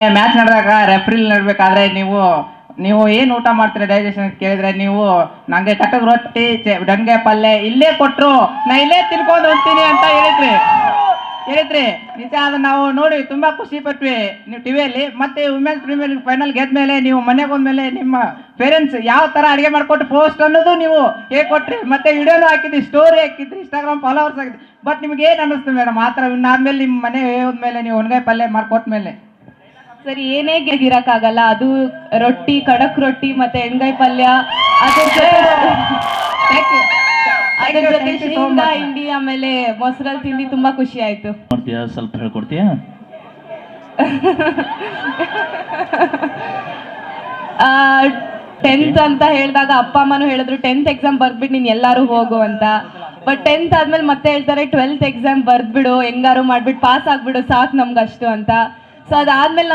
Match ನಡೆದಾಗ referral ನಡ್ಬೇಕಾದ್ರೆ ನೀವು ಏನು ಊಟ ಮಾಡ್ತೀರಾ ಡೈಜೆಷನ್ ಕೇಳಿದ್ರೆ ನೀವು ನಂಗೆ ಕಟ್ಟದ ರೊಟ್ಟಿ ಡಂಗೆ ಪಲ್ಯ ಇಲ್ಲೇ ಕೊಟ್ರು ನಾ ಇಲ್ಲೇ ತಿನ್ಕೊಂಡು ಹೋಗ್ತೀನಿ ಅಂತ ಹೇಳಿದ್ರಿ ನಿಜ. ಅದನ್ನ ನಾವು ನೋಡಿ ತುಂಬಾ ಖುಷಿ ಪಟ್ವಿ ನೀವು ಟಿವಿಯಲ್ಲಿ. ಮತ್ತೆ ವುಮೆನ್ಸ್ ಪ್ರೀಮಿಯರ್ ಲೀಗ್ ಫೈನಲ್ ಗೆದ್ಮೇಲೆ ನೀವು ಮನೆಗೆ ಹೋದ್ಮೇಲೆ ನಿಮ್ಮ ಪೇರೆಂಟ್ಸ್ ಯಾವ ತರ ಅಡಿಗೆ ಮಾಡ್ಕೊಟ್ಟು ಪೋಸ್ಟ್ ಅನ್ನೋದು ನೀವು ಹೇಳ್ಕೊಟ್ರಿ. ಮತ್ತೆ ವಿಡಿಯೋನು ಹಾಕಿದ್ರಿ, ಸ್ಟೋರಿ ಹಾಕಿದ್ರಿ, ಇನ್ಸ್ಟಾಗ್ರಾಮ್ ಫಾಲೋವರ್ಸ್ ಆಗಿದ್ರಿ. ಬಟ್ ನಿಮ್ಗೆ ಏನ್ ಅನ್ನಿಸ್ತು ಮೇಡಮ್ ಆ ಥರ ಇನ್ನಾದ್ಮೇಲೆ ನಿಮ್ಮ ಮನೆ ಹೋದ್ಮೇಲೆ ನೀವು ಒಣಗಾಯಿ ಪಲ್ಯ ಮಾಡ್ಕೊಟ್ಮೇಲೆ? ಸರಿ, ಏನೇ ಗಿರಕ್ಕಾಗಲ್ಲ, ಅದು ರೊಟ್ಟಿ, ಖಡಕ್ ರೊಟ್ಟಿ ಮತ್ತೆ ಎಣ್ಗಾಯಿ ಪಲ್ಯ, ಅದ್ರ ಜೊತೆ ಶೇಂಗಾ ಹಿಂಡಿ ಆಮೇಲೆ ಮೊಸರಲ್ಲಿ ತಿಂಡಿ ತುಂಬಾ ಖುಷಿ ಆಯ್ತು. ಸ್ವಲ್ಪ ಹೇಳ್ಕೊಡ್ತೀಯಾ? 10th ಅಂತ ಹೇಳಿದಾಗ ಅಪ್ಪ ಅಮ್ಮನೂ ಹೇಳಿದ್ರು 10th ಎಕ್ಸಾಮ್ ಬರ್ದ್ಬಿಟ್ಟು ನೀನ್ ಎಲ್ಲಾರು ಹೋಗು ಅಂತ. ಬಟ್ 10th ಆದ್ಮೇಲೆ ಮತ್ತೆ ಹೇಳ್ತಾರೆ 12th ಎಕ್ಸಾಮ್ ಬರ್ದ್ಬಿಡು, ಹೆಂಗಾರು ಮಾಡ್ಬಿಟ್ಟು ಪಾಸ್ ಆಗ್ಬಿಡು, ಸಾಕು ನಮ್ಗಷ್ಟು ಅಂತ. ಸೊ ಅದಾದ್ಮೇಲೆ